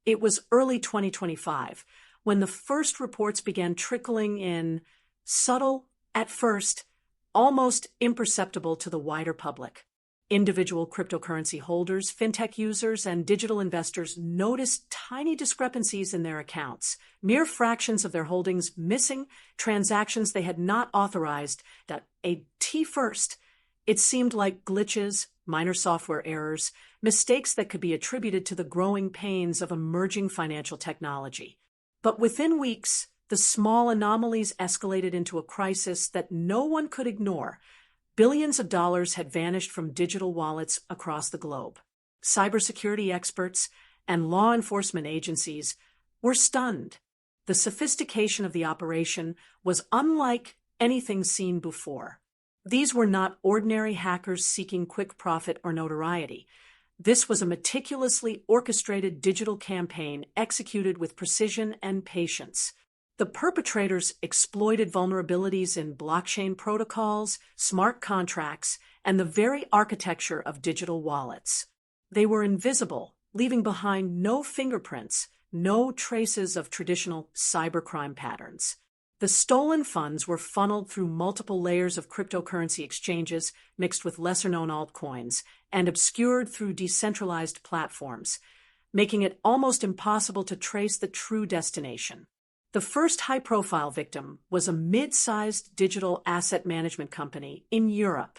It was early 2025 when the first reports began trickling in, subtle at first, almost imperceptible to the wider public. Individual cryptocurrency holders, fintech users, and digital investors noticed tiny discrepancies in their accounts, mere fractions of their holdings missing, transactions they had not authorized. First, it seemed like glitches, minor software errors, mistakes that could be attributed to the growing pains of emerging financial technology. But within weeks, the small anomalies escalated into a crisis that no one could ignore. Billions of dollars had vanished from digital wallets across the globe. Cybersecurity experts and law enforcement agencies were stunned. The sophistication of the operation was unlike anything seen before. These were not ordinary hackers seeking quick profit or notoriety. This was a meticulously orchestrated digital campaign executed with precision and patience. The perpetrators exploited vulnerabilities in blockchain protocols, smart contracts, and the very architecture of digital wallets. They were invisible, leaving behind no fingerprints, no traces of traditional cybercrime patterns. The stolen funds were funneled through multiple layers of cryptocurrency exchanges mixed with lesser-known altcoins and obscured through decentralized platforms, making it almost impossible to trace the true destination. The first high-profile victim was a mid-sized digital asset management company in Europe.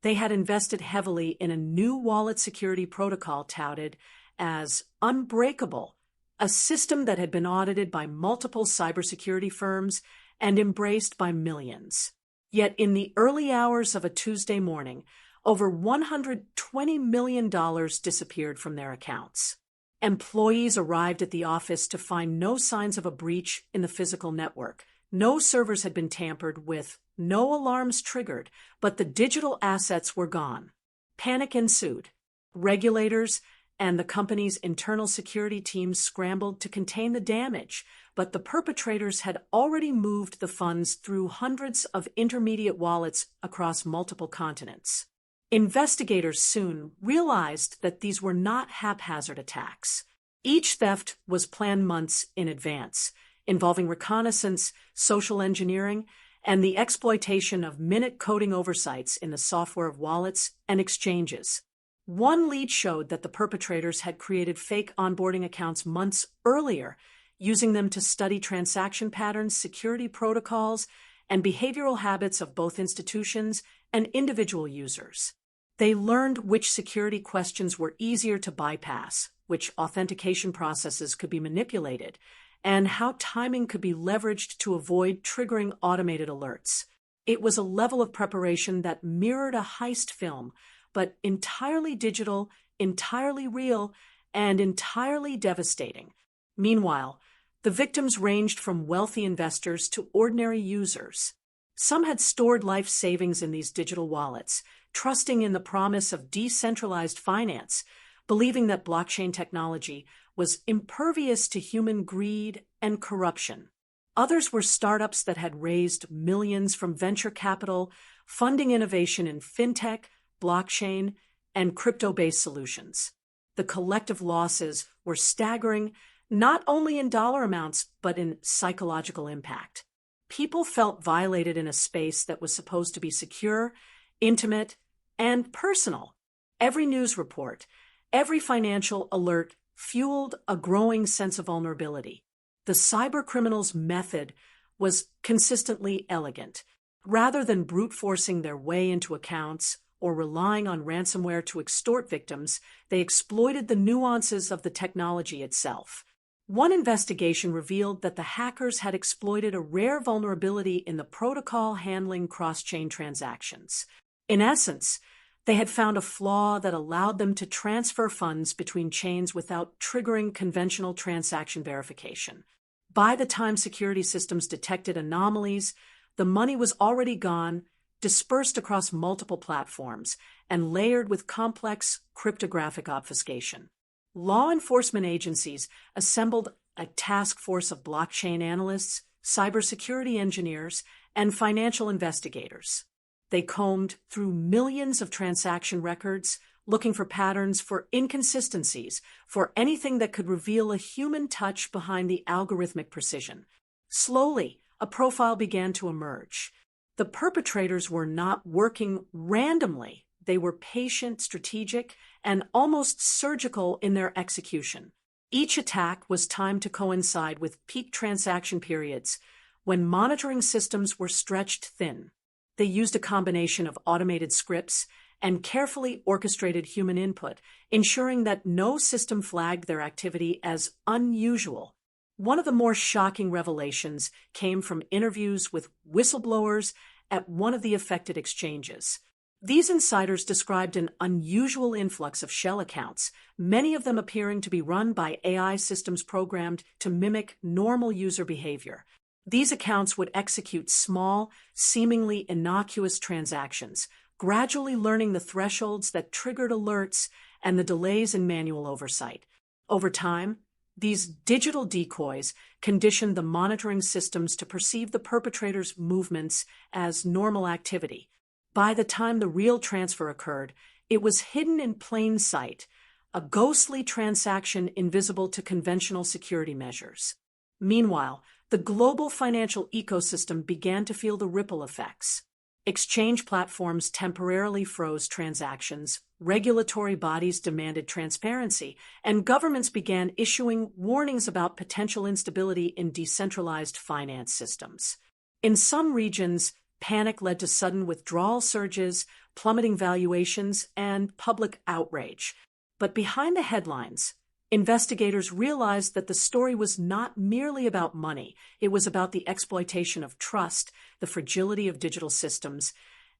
They had invested heavily in a new wallet security protocol touted as unbreakable, a system that had been audited by multiple cybersecurity firms and embraced by millions. Yet in the early hours of a Tuesday morning, over $120 million disappeared from their accounts. Employees arrived at the office to find no signs of a breach in the physical network. No servers had been tampered with, no alarms triggered, but the digital assets were gone. Panic ensued. Regulators and the company's internal security teams scrambled to contain the damage, but the perpetrators had already moved the funds through hundreds of intermediate wallets across multiple continents. Investigators soon realized that these were not haphazard attacks. Each theft was planned months in advance, involving reconnaissance, social engineering, and the exploitation of minute coding oversights in the software of wallets and exchanges. One lead showed that the perpetrators had created fake onboarding accounts months earlier, using them to study transaction patterns, security protocols, and behavioral habits of both institutions and individual users. They learned which security questions were easier to bypass, which authentication processes could be manipulated, and how timing could be leveraged to avoid triggering automated alerts. It was a level of preparation that mirrored a heist film, but entirely digital, entirely real, and entirely devastating. Meanwhile, the victims ranged from wealthy investors to ordinary users. Some had stored life savings in these digital wallets, trusting in the promise of decentralized finance, believing that blockchain technology was impervious to human greed and corruption. Others were startups that had raised millions from venture capital, funding innovation in fintech, blockchain, and crypto-based solutions. The collective losses were staggering, not only in dollar amounts, but in psychological impact. People felt violated in a space that was supposed to be secure, intimate, and personal. Every news report, every financial alert fueled a growing sense of vulnerability. The cybercriminals' method was consistently elegant. Rather than brute forcing their way into accounts or relying on ransomware to extort victims, they exploited the nuances of the technology itself. One investigation revealed that the hackers had exploited a rare vulnerability in the protocol handling cross-chain transactions. In essence, they had found a flaw that allowed them to transfer funds between chains without triggering conventional transaction verification. By the time security systems detected anomalies, the money was already gone, dispersed across multiple platforms, and layered with complex cryptographic obfuscation. Law enforcement agencies assembled a task force of blockchain analysts, cybersecurity engineers, and financial investigators. They combed through millions of transaction records, looking for patterns, for inconsistencies, for anything that could reveal a human touch behind the algorithmic precision. Slowly, a profile began to emerge. The perpetrators were not working randomly. They were patient, strategic, and almost surgical in their execution. Each attack was timed to coincide with peak transaction periods, when monitoring systems were stretched thin. They used a combination of automated scripts and carefully orchestrated human input, ensuring that no system flagged their activity as unusual. One of the more shocking revelations came from interviews with whistleblowers at one of the affected exchanges. These insiders described an unusual influx of shell accounts, many of them appearing to be run by AI systems programmed to mimic normal user behavior. These accounts would execute small, seemingly innocuous transactions, gradually learning the thresholds that triggered alerts and the delays in manual oversight. Over time, these digital decoys conditioned the monitoring systems to perceive the perpetrators' movements as normal activity. By the time the real transfer occurred, it was hidden in plain sight, a ghostly transaction invisible to conventional security measures. Meanwhile, the global financial ecosystem began to feel the ripple effects. Exchange platforms temporarily froze transactions, regulatory bodies demanded transparency, and governments began issuing warnings about potential instability in decentralized finance systems. In some regions, panic led to sudden withdrawal surges, plummeting valuations, and public outrage. But behind the headlines, investigators realized that the story was not merely about money. It was about the exploitation of trust, the fragility of digital systems,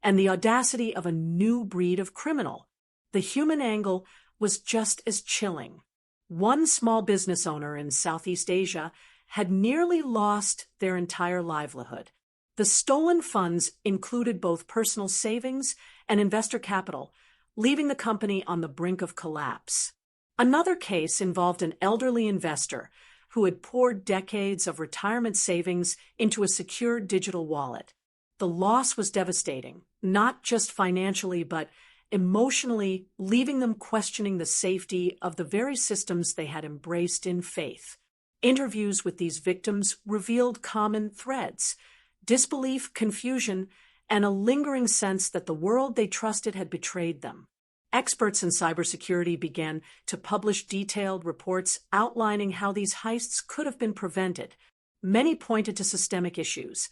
and the audacity of a new breed of criminal. The human angle was just as chilling. One small business owner in Southeast Asia had nearly lost their entire livelihood. The stolen funds included both personal savings and investor capital, leaving the company on the brink of collapse. Another case involved an elderly investor who had poured decades of retirement savings into a secure digital wallet. The loss was devastating, not just financially, but emotionally, leaving them questioning the safety of the very systems they had embraced in faith. Interviews with these victims revealed common threads: disbelief, confusion, and a lingering sense that the world they trusted had betrayed them. Experts in cybersecurity began to publish detailed reports outlining how these heists could have been prevented. Many pointed to systemic issues: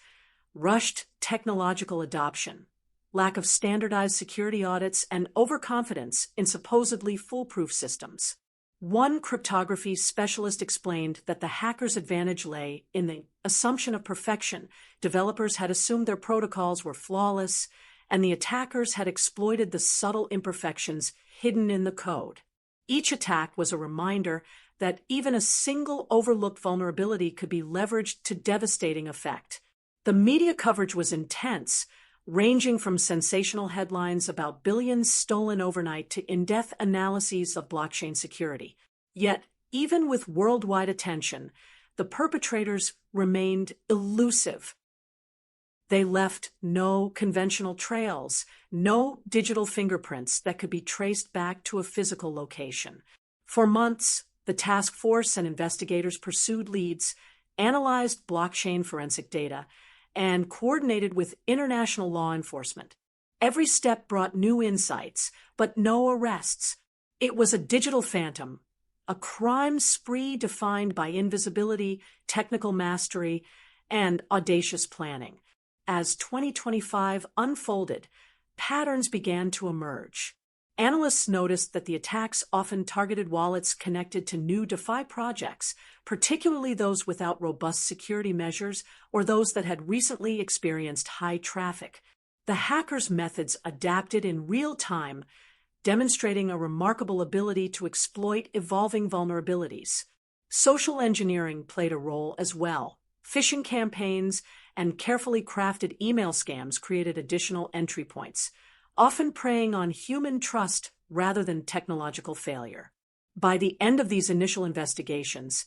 rushed technological adoption, lack of standardized security audits, and overconfidence in supposedly foolproof systems. One cryptography specialist explained that the hackers' advantage lay in the assumption of perfection. Developers had assumed their protocols were flawless, and the attackers had exploited the subtle imperfections hidden in the code. Each attack was a reminder that even a single overlooked vulnerability could be leveraged to devastating effect. The media coverage was intense, ranging from sensational headlines about billions stolen overnight to in-depth analyses of blockchain security. Yet, even with worldwide attention, the perpetrators remained elusive. They left no conventional trails, no digital fingerprints that could be traced back to a physical location. For months, the task force and investigators pursued leads, analyzed blockchain forensic data, and coordinated with international law enforcement. Every step brought new insights, but no arrests. It was a digital phantom, a crime spree defined by invisibility, technical mastery, and audacious planning. As 2025 unfolded, patterns began to emerge. Analysts noticed that the attacks often targeted wallets connected to new DeFi projects, particularly those without robust security measures or those that had recently experienced high traffic. The hackers' methods adapted in real time, demonstrating a remarkable ability to exploit evolving vulnerabilities. Social engineering played a role as well. Phishing campaigns and carefully crafted email scams created additional entry points, often preying on human trust rather than technological failure. By the end of these initial investigations,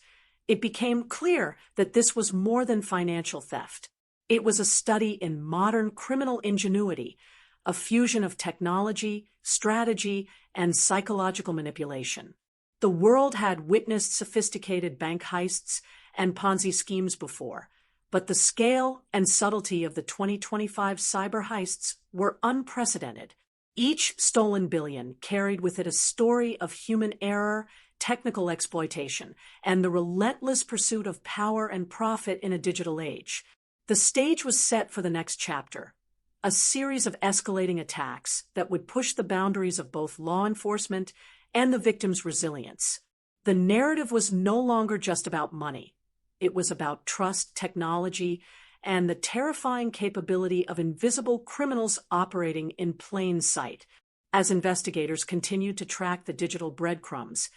it became clear that this was more than financial theft. It was a study in modern criminal ingenuity, a fusion of technology, strategy, and psychological manipulation. The world had witnessed sophisticated bank heists and Ponzi schemes before, but the scale and subtlety of the 2025 cyber heists were unprecedented. Each stolen billion carried with it a story of human error, technical exploitation, and the relentless pursuit of power and profit in a digital age. The stage was set for the next chapter, a series of escalating attacks that would push the boundaries of both law enforcement and the victim's resilience. The narrative was no longer just about money. It was about trust, technology, and the terrifying capability of invisible criminals operating in plain sight. As investigators continued to track the digital breadcrumbs,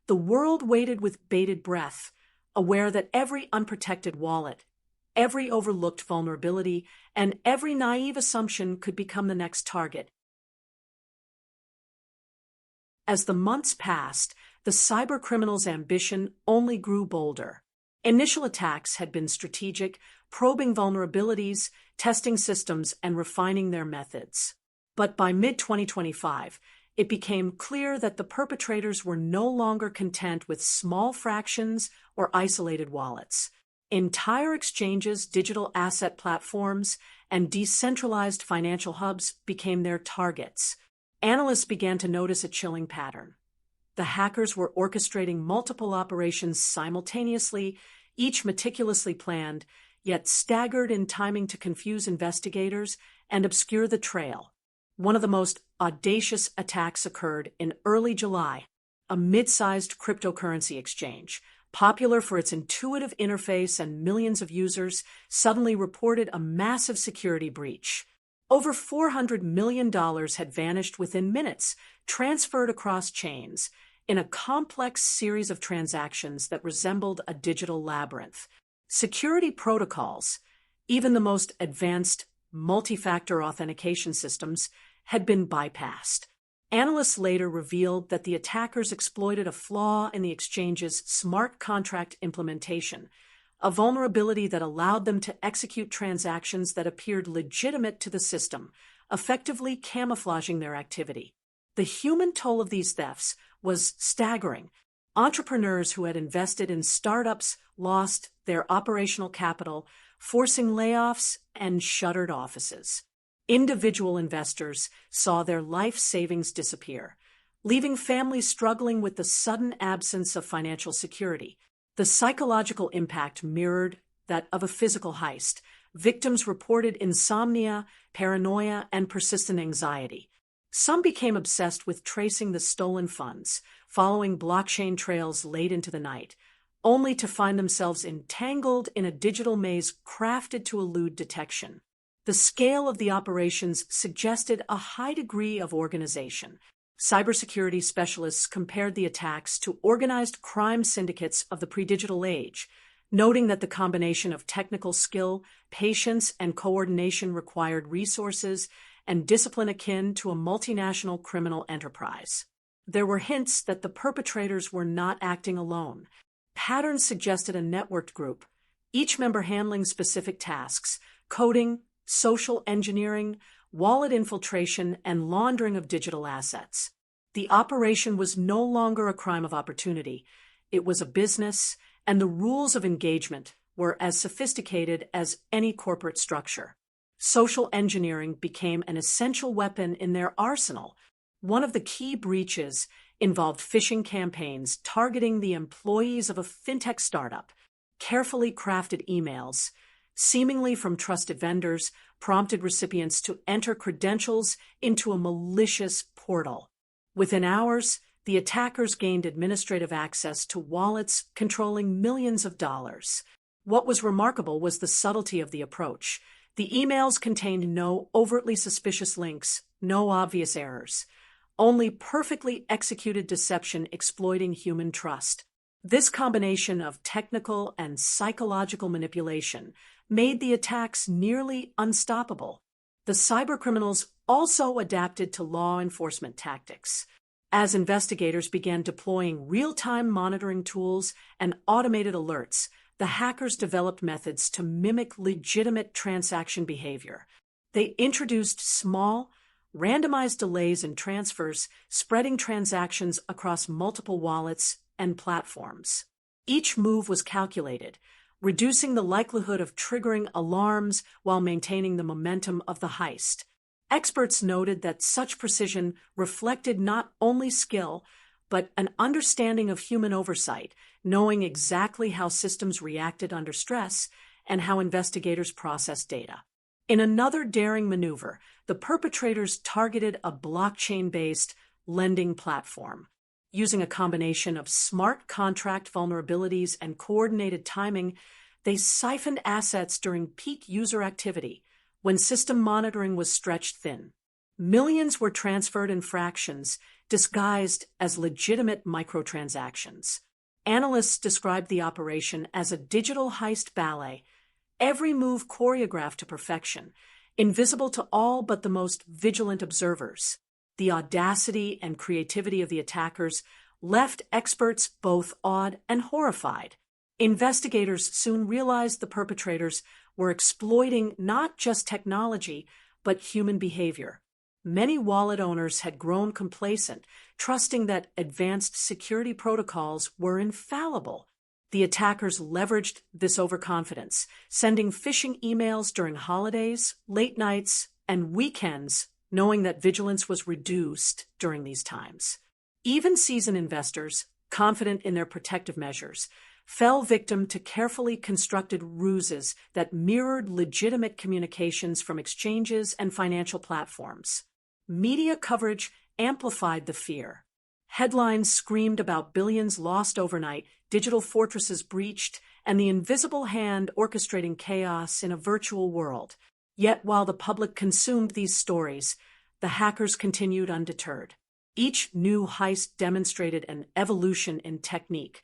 the world waited with bated breath, aware that every unprotected wallet, every overlooked vulnerability, and every naive assumption could become the next target. As the months passed, the cybercriminals' ambition only grew bolder. Initial attacks had been strategic, probing vulnerabilities, testing systems, and refining their methods. But by mid-2025, it became clear that the perpetrators were no longer content with small fractions or isolated wallets. Entire exchanges, digital asset platforms, and decentralized financial hubs became their targets. Analysts began to notice a chilling pattern. The hackers were orchestrating multiple operations simultaneously, each meticulously planned, yet staggered in timing to confuse investigators and obscure the trail. One of the most audacious attacks occurred in early July. A mid-sized cryptocurrency exchange, popular for its intuitive interface and millions of users, suddenly reported a massive security breach. Over $400 million had vanished within minutes, transferred across chains, in a complex series of transactions that resembled a digital labyrinth. Security protocols, even the most advanced multi-factor authentication systems, had been bypassed. Analysts later revealed that the attackers exploited a flaw in the exchange's smart contract implementation, a vulnerability that allowed them to execute transactions that appeared legitimate to the system, effectively camouflaging their activity. The human toll of these thefts was staggering. Entrepreneurs who had invested in startups lost their operational capital, forcing layoffs and shuttered offices. Individual investors saw their life savings disappear, leaving families struggling with the sudden absence of financial security. The psychological impact mirrored that of a physical heist. Victims reported insomnia, paranoia, and persistent anxiety. Some became obsessed with tracing the stolen funds, following blockchain trails late into the night, only to find themselves entangled in a digital maze crafted to elude detection. The scale of the operations suggested a high degree of organization. Cybersecurity specialists compared the attacks to organized crime syndicates of the pre-digital age, noting that the combination of technical skill, patience, and coordination required resources and discipline akin to a multinational criminal enterprise. There were hints that the perpetrators were not acting alone. Patterns suggested a networked group, each member handling specific tasks: coding, social engineering, wallet infiltration, and laundering of digital assets. The operation was no longer a crime of opportunity. It was a business, and the rules of engagement were as sophisticated as any corporate structure. Social engineering became an essential weapon in their arsenal. One of the key breaches involved phishing campaigns targeting the employees of a fintech startup. Carefully crafted emails, seemingly from trusted vendors, prompted recipients to enter credentials into a malicious portal. Within hours, the attackers gained administrative access to wallets controlling millions of dollars. What was remarkable was the subtlety of the approach. The emails contained no overtly suspicious links, no obvious errors, only perfectly executed deception exploiting human trust. This combination of technical and psychological manipulation made the attacks nearly unstoppable. The cybercriminals also adapted to law enforcement tactics. As investigators began deploying real-time monitoring tools and automated alerts, the hackers developed methods to mimic legitimate transaction behavior. They introduced small, randomized delays in transfers, spreading transactions across multiple wallets and platforms. Each move was calculated, reducing the likelihood of triggering alarms while maintaining the momentum of the heist. Experts noted that such precision reflected not only skill, but an understanding of human oversight, knowing exactly how systems reacted under stress and how investigators processed data. In another daring maneuver, the perpetrators targeted a blockchain-based lending platform. Using a combination of smart contract vulnerabilities and coordinated timing, they siphoned assets during peak user activity, when system monitoring was stretched thin. Millions were transferred in fractions, disguised as legitimate microtransactions. Analysts described the operation as a digital heist ballet, every move choreographed to perfection, invisible to all but the most vigilant observers. The audacity and creativity of the attackers left experts both awed and horrified. Investigators soon realized the perpetrators were exploiting not just technology, but human behavior. Many wallet owners had grown complacent, trusting that advanced security protocols were infallible. The attackers leveraged this overconfidence, sending phishing emails during holidays, late nights, and weekends, knowing that vigilance was reduced during these times. Even seasoned investors, confident in their protective measures, fell victim to carefully constructed ruses that mirrored legitimate communications from exchanges and financial platforms. Media coverage amplified the fear. Headlines screamed about billions lost overnight, digital fortresses breached, and the invisible hand orchestrating chaos in a virtual world. Yet while the public consumed these stories, the hackers continued undeterred. Each new heist demonstrated an evolution in technique,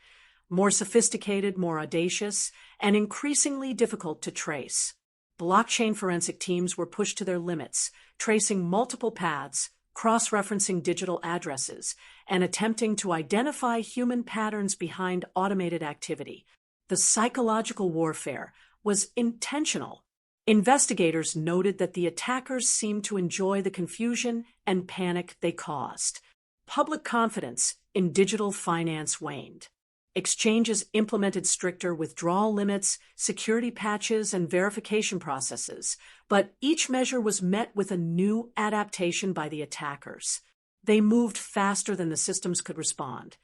more sophisticated, more audacious, and increasingly difficult to trace. Blockchain forensic teams were pushed to their limits, tracing multiple paths, cross-referencing digital addresses, and attempting to identify human patterns behind automated activity. The psychological warfare was intentional. Investigators noted that the attackers seemed to enjoy the confusion and panic they caused. Public confidence in digital finance waned. Exchanges implemented stricter withdrawal limits, security patches, and verification processes, but each measure was met with a new adaptation by the attackers. They moved faster than the systems could respond,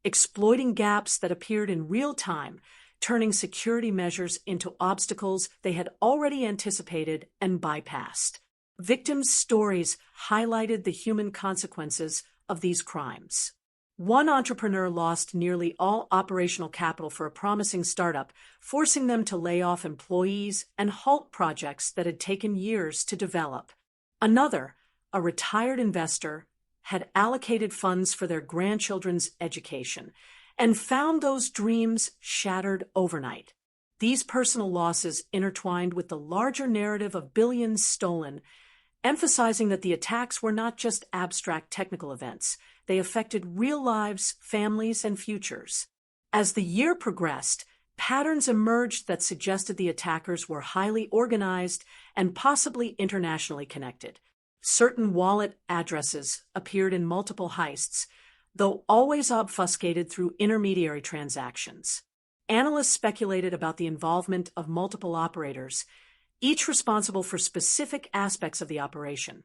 exploiting gaps that appeared in real time, turning security measures into obstacles they had already anticipated and bypassed. Victims' stories highlighted the human consequences of these crimes. One entrepreneur lost nearly all operational capital for a promising startup, forcing them to lay off employees and halt projects that had taken years to develop. Another, a retired investor, had allocated funds for their grandchildren's education and found those dreams shattered overnight. These personal losses intertwined with the larger narrative of billions stolen, emphasizing that the attacks were not just abstract technical events. They affected real lives, families, and futures. As the year progressed, patterns emerged that suggested the attackers were highly organized and possibly internationally connected. Certain wallet addresses appeared in multiple heists, though always obfuscated through intermediary transactions. Analysts speculated about the involvement of multiple operators, each responsible for specific aspects of the operation.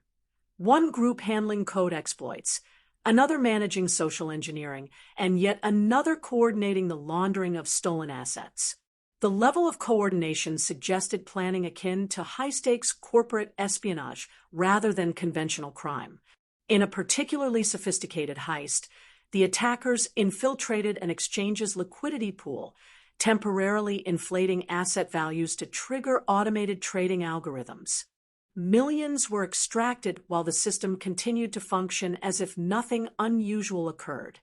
One group handling code exploits, another managing social engineering, and yet another coordinating the laundering of stolen assets. The level of coordination suggested planning akin to high-stakes corporate espionage rather than conventional crime. In a particularly sophisticated heist, the attackers infiltrated an exchange's liquidity pool, temporarily inflating asset values to trigger automated trading algorithms. Millions were extracted while the system continued to function as if nothing unusual occurred.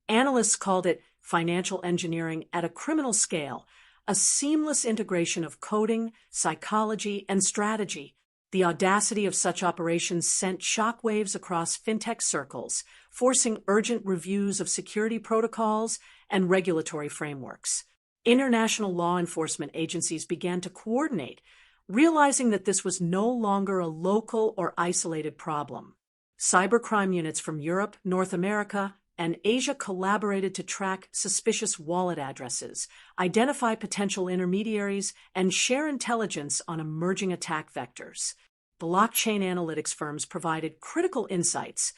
Analysts called it financial engineering at a criminal scale, a seamless integration of coding, psychology, and strategy. The audacity of such operations sent shockwaves across fintech circles, forcing urgent reviews of security protocols and regulatory frameworks. International law enforcement agencies began to coordinate, realizing that this was no longer a local or isolated problem. Cybercrime units from Europe, North America, and Asia collaborated to track suspicious wallet addresses, identify potential intermediaries, and share intelligence on emerging attack vectors. Blockchain analytics firms provided critical insights,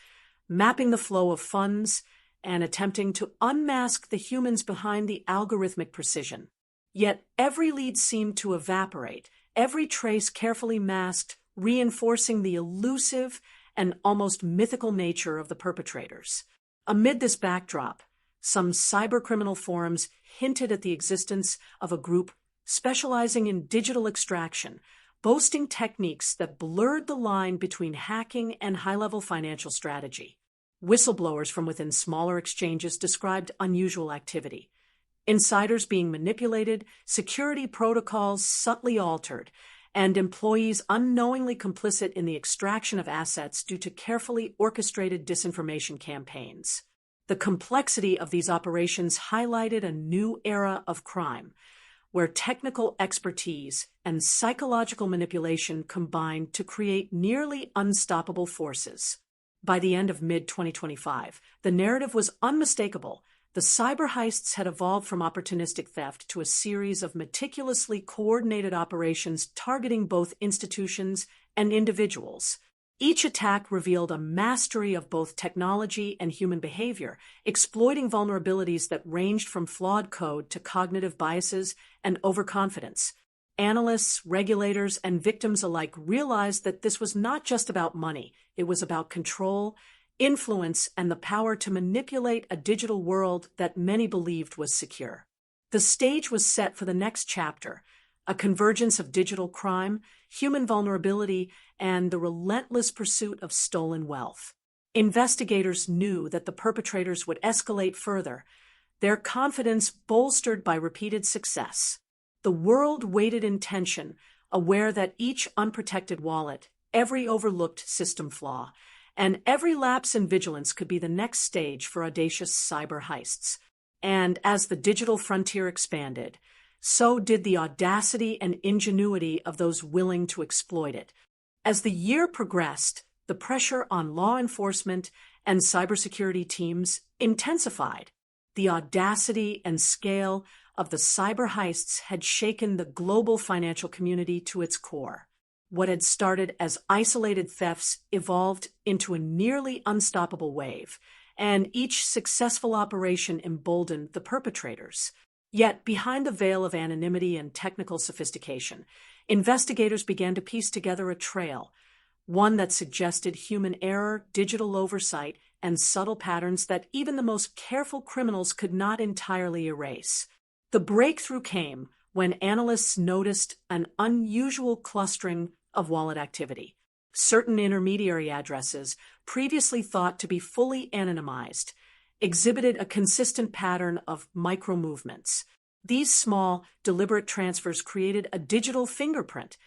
mapping the flow of funds and attempting to unmask the humans behind the algorithmic precision. Yet every lead seemed to evaporate, every trace carefully masked, reinforcing the elusive and almost mythical nature of the perpetrators. Amid this backdrop, some cybercriminal forums hinted at the existence of a group specializing in digital extraction, boasting techniques that blurred the line between hacking and high-level financial strategy. Whistleblowers from within smaller exchanges described unusual activity. Insiders being manipulated, security protocols subtly altered, and employees unknowingly complicit in the extraction of assets due to carefully orchestrated disinformation campaigns. The complexity of these operations highlighted a new era of crime, where technical expertise and psychological manipulation combined to create nearly unstoppable forces. By the end of mid-2025, the narrative was unmistakable. The cyber heists had evolved from opportunistic theft to a series of meticulously coordinated operations targeting both institutions and individuals. Each attack revealed a mastery of both technology and human behavior, exploiting vulnerabilities that ranged from flawed code to cognitive biases and overconfidence. Analysts, regulators, and victims alike realized that this was not just about money. It was about control, influence, and the power to manipulate a digital world that many believed was secure. The stage was set for the next chapter, a convergence of digital crime, human vulnerability, and the relentless pursuit of stolen wealth. Investigators knew that the perpetrators would escalate further, their confidence bolstered by repeated success. The world waited in tension, aware that each unprotected wallet, every overlooked system flaw, and every lapse in vigilance could be the next stage for audacious cyber heists. And as the digital frontier expanded, so did the audacity and ingenuity of those willing to exploit it. As the year progressed, the pressure on law enforcement and cybersecurity teams intensified. The audacity and scale of the cyber heists had shaken the global financial community to its core. What had started as isolated thefts evolved into a nearly unstoppable wave, and each successful operation emboldened the perpetrators. Yet, behind the veil of anonymity and technical sophistication, investigators began to piece together a trail, one that suggested human error, digital oversight, and subtle patterns that even the most careful criminals could not entirely erase. The breakthrough came when analysts noticed an unusual clustering of wallet activity. Certain intermediary addresses, previously thought to be fully anonymized, exhibited a consistent pattern of micro-movements. These small, deliberate transfers created a digital fingerprint,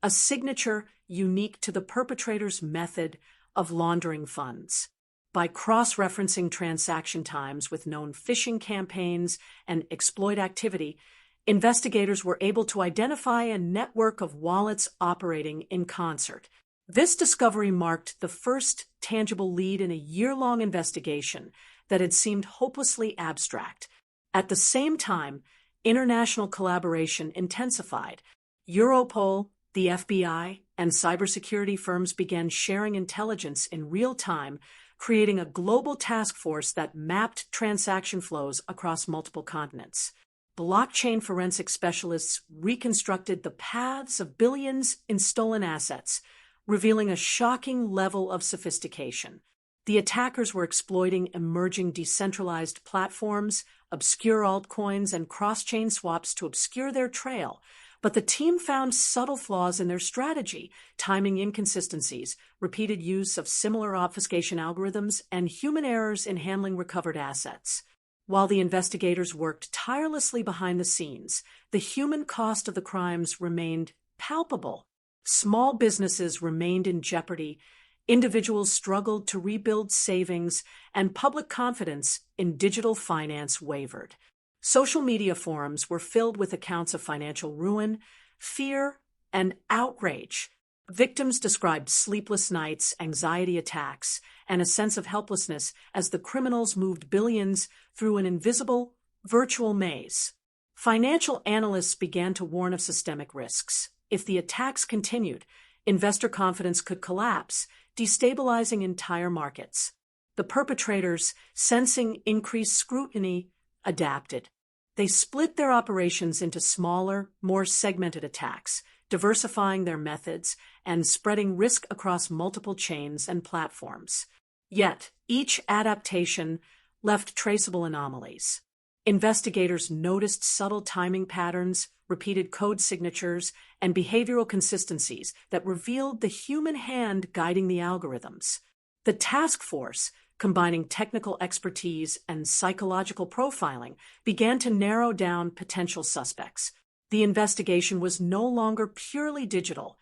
a signature unique to the perpetrator's method of laundering funds. By cross-referencing transaction times with known phishing campaigns and exploit activity, investigators were able to identify a network of wallets operating in concert. This discovery marked the first tangible lead in a year-long investigation that had seemed hopelessly abstract. At the same time, international collaboration intensified. Europol, the FBI, and cybersecurity firms began sharing intelligence in real time, creating a global task force that mapped transaction flows across multiple continents. Blockchain forensic specialists reconstructed the paths of billions in stolen assets, revealing a shocking level of sophistication. The attackers were exploiting emerging decentralized platforms, obscure altcoins, and cross-chain swaps to obscure their trail. But the team found subtle flaws in their strategy, timing inconsistencies, repeated use of similar obfuscation algorithms, and human errors in handling recovered assets. While the investigators worked tirelessly behind the scenes, the human cost of the crimes remained palpable. Small businesses remained in jeopardy, individuals struggled to rebuild savings, and public confidence in digital finance wavered. Social media forums were filled with accounts of financial ruin, fear, and outrage. Victims described sleepless nights, anxiety attacks, and a sense of helplessness as the criminals moved billions through an invisible, virtual maze. Financial analysts began to warn of systemic risks. If the attacks continued, investor confidence could collapse, destabilizing entire markets. The perpetrators, sensing increased scrutiny, adapted. They split their operations into smaller, more segmented attacks, diversifying their methods and spreading risk across multiple chains and platforms. Yet, each adaptation left traceable anomalies. Investigators noticed subtle timing patterns, repeated code signatures, and behavioral consistencies that revealed the human hand guiding the algorithms. The task force, combining technical expertise and psychological profiling, began to narrow down potential suspects. The investigation was no longer purely digital.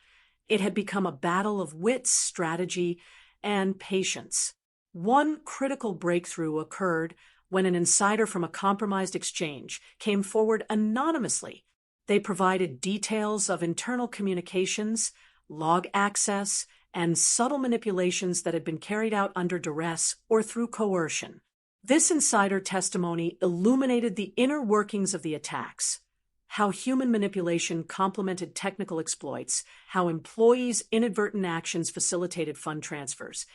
It had become a battle of wits, strategy, and patience. One critical breakthrough occurred when an insider from a compromised exchange came forward anonymously. They provided details of internal communications, log access, and subtle manipulations that had been carried out under duress or through coercion. This insider testimony illuminated the inner workings of the attacks, how human manipulation complemented technical exploits, how employees' inadvertent actions facilitated fund transfers,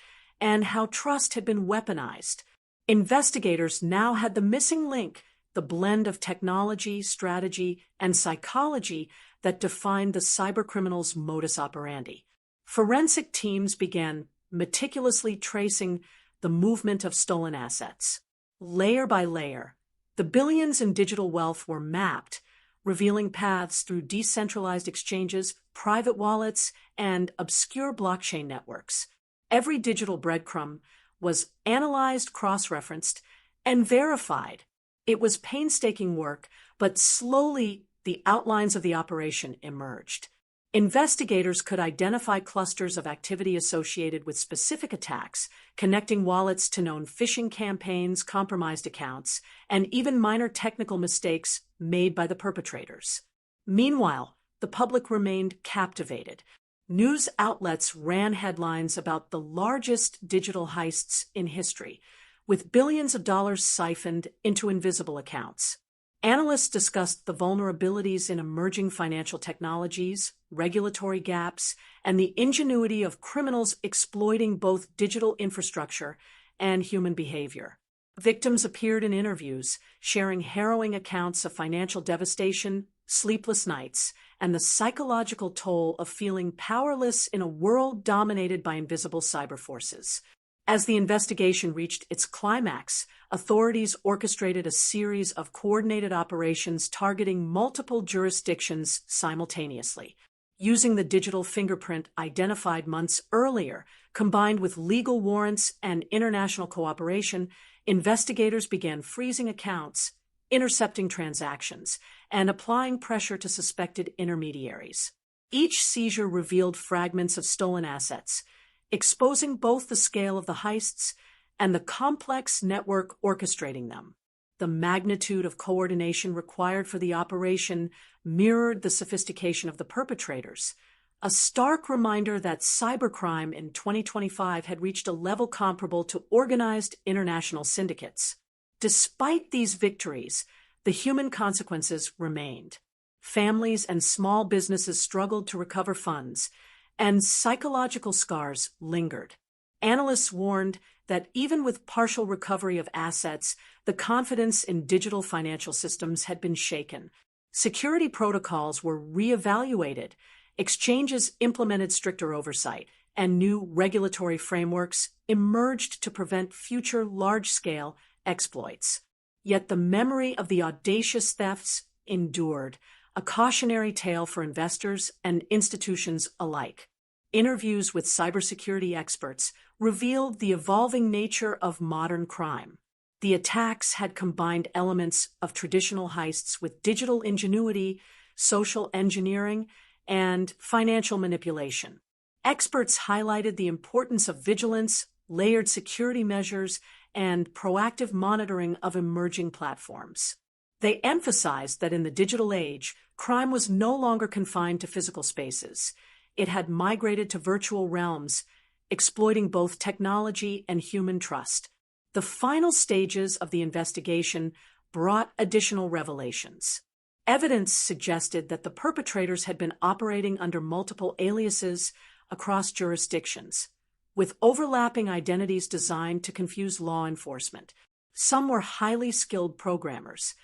and how trust had been weaponized. Investigators now had the missing link, the blend of technology, strategy, and psychology that defined the cybercriminals' modus operandi. Forensic teams began meticulously tracing the movement of stolen assets. Layer by layer, the billions in digital wealth were mapped, revealing paths through decentralized exchanges, private wallets, and obscure blockchain networks. Every digital breadcrumb was analyzed, cross-referenced, and verified. It was painstaking work, but slowly the outlines of the operation emerged. Investigators could identify clusters of activity associated with specific attacks, connecting wallets to known phishing campaigns, compromised accounts, and even minor technical mistakes made by the perpetrators. Meanwhile, the public remained captivated. News outlets ran headlines about the largest digital heists in history, with billions of dollars siphoned into invisible accounts. Analysts discussed the vulnerabilities in emerging financial technologies, regulatory gaps, and the ingenuity of criminals exploiting both digital infrastructure and human behavior. Victims appeared in interviews, sharing harrowing accounts of financial devastation, sleepless nights, and the psychological toll of feeling powerless in a world dominated by invisible cyber forces. As the investigation reached its climax, authorities orchestrated a series of coordinated operations targeting multiple jurisdictions simultaneously. Using the digital fingerprint identified months earlier, combined with legal warrants and international cooperation, investigators began freezing accounts, intercepting transactions, and applying pressure to suspected intermediaries. Each seizure revealed fragments of stolen assets, exposing both the scale of the heists and the complex network orchestrating them. The magnitude of coordination required for the operation mirrored the sophistication of the perpetrators, a stark reminder that cybercrime in 2025 had reached a level comparable to organized international syndicates. Despite these victories, the human consequences remained. Families and small businesses struggled to recover funds, and psychological scars lingered. Analysts warned that even with partial recovery of assets, the confidence in digital financial systems had been shaken. Security protocols were reevaluated, exchanges implemented stricter oversight, and new regulatory frameworks emerged to prevent future large-scale exploits. Yet the memory of the audacious thefts endured, a cautionary tale for investors and institutions alike. Interviews with cybersecurity experts revealed the evolving nature of modern crime. The attacks had combined elements of traditional heists with digital ingenuity, social engineering, and financial manipulation. Experts highlighted the importance of vigilance, layered security measures, and proactive monitoring of emerging platforms. They emphasized that in the digital age, crime was no longer confined to physical spaces. it had migrated to virtual realms, exploiting both technology and human trust. The final stages of the investigation brought additional revelations. Evidence suggested that the perpetrators had been operating under multiple aliases across jurisdictions, with overlapping identities designed to confuse law enforcement. Some were highly skilled programmers,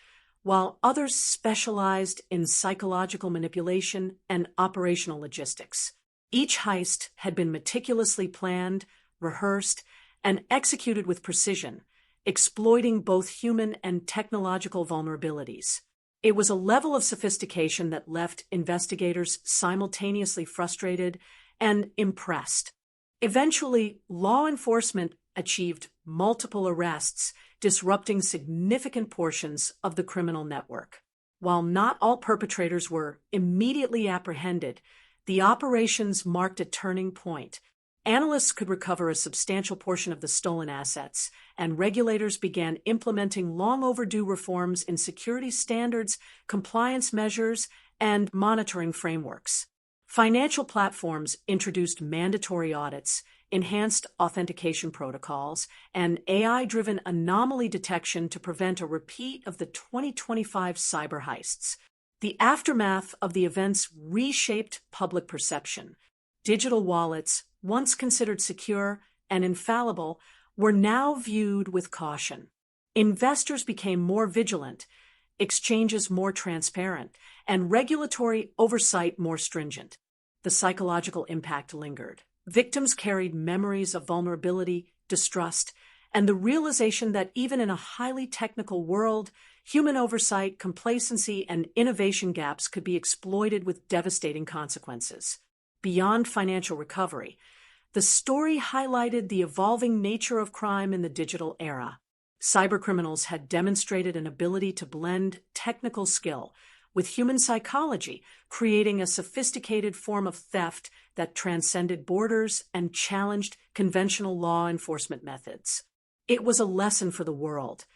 while others specialized in psychological manipulation and operational logistics. Each heist had been meticulously planned, rehearsed, and executed with precision, exploiting both human and technological vulnerabilities. It was a level of sophistication that left investigators simultaneously frustrated and impressed. Eventually, law enforcement achieved multiple arrests, disrupting significant portions of the criminal network. While not all perpetrators were immediately apprehended, the operations marked a turning point. Analysts could recover a substantial portion of the stolen assets, and regulators began implementing long-overdue reforms in security standards, compliance measures, and monitoring frameworks. Financial platforms introduced mandatory audits, enhanced authentication protocols, and AI-driven anomaly detection to prevent a repeat of the 2025 cyber heists. The aftermath of the events reshaped public perception. Digital wallets, once considered secure and infallible, were now viewed with caution. Investors became more vigilant, exchanges more transparent, and regulatory oversight more stringent. The psychological impact lingered. Victims carried memories of vulnerability, distrust, and the realization that even in a highly technical world, human oversight, complacency, and innovation gaps could be exploited with devastating consequences. Beyond financial recovery, the story highlighted the evolving nature of crime in the digital era. Cybercriminals had demonstrated an ability to blend technical skill with human psychology, creating a sophisticated form of theft that transcended borders and challenged conventional law enforcement methods. It was a lesson for the world.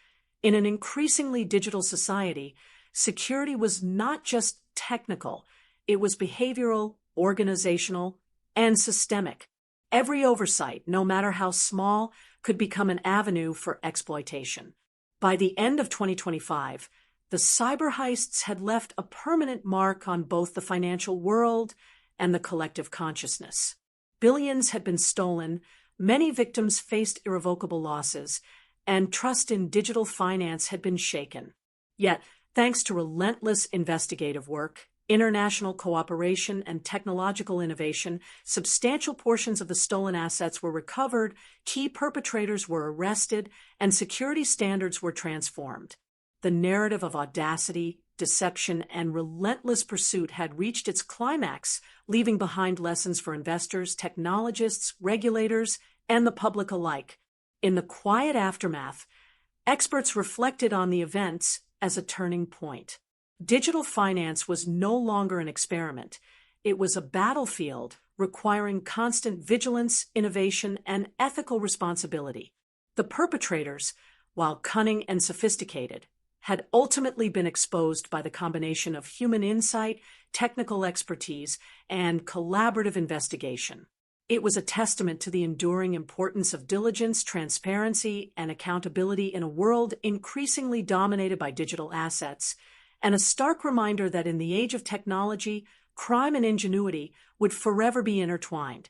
In an increasingly digital society, security was not just technical, it was behavioral, organizational, and systemic. Every oversight, no matter how small, could become an avenue for exploitation. By the end of 2025, the cyber heists had left a permanent mark on both the financial world and the collective consciousness. Billions had been stolen, many victims faced irrevocable losses, and trust in digital finance had been shaken. Yet, thanks to relentless investigative work, international cooperation, and technological innovation, substantial portions of the stolen assets were recovered, key perpetrators were arrested, and security standards were transformed. The narrative of audacity, deception, and relentless pursuit had reached its climax, leaving behind lessons for investors, technologists, regulators, and the public alike. In the quiet aftermath, experts reflected on the events as a turning point. Digital finance was no longer an experiment. It was a battlefield requiring constant vigilance, innovation, and ethical responsibility. The perpetrators, while cunning and sophisticated, had ultimately been exposed by the combination of human insight, technical expertise, and collaborative investigation. It was a testament to the enduring importance of diligence, transparency, and accountability in a world increasingly dominated by digital assets, and a stark reminder that in the age of technology, crime and ingenuity would forever be intertwined.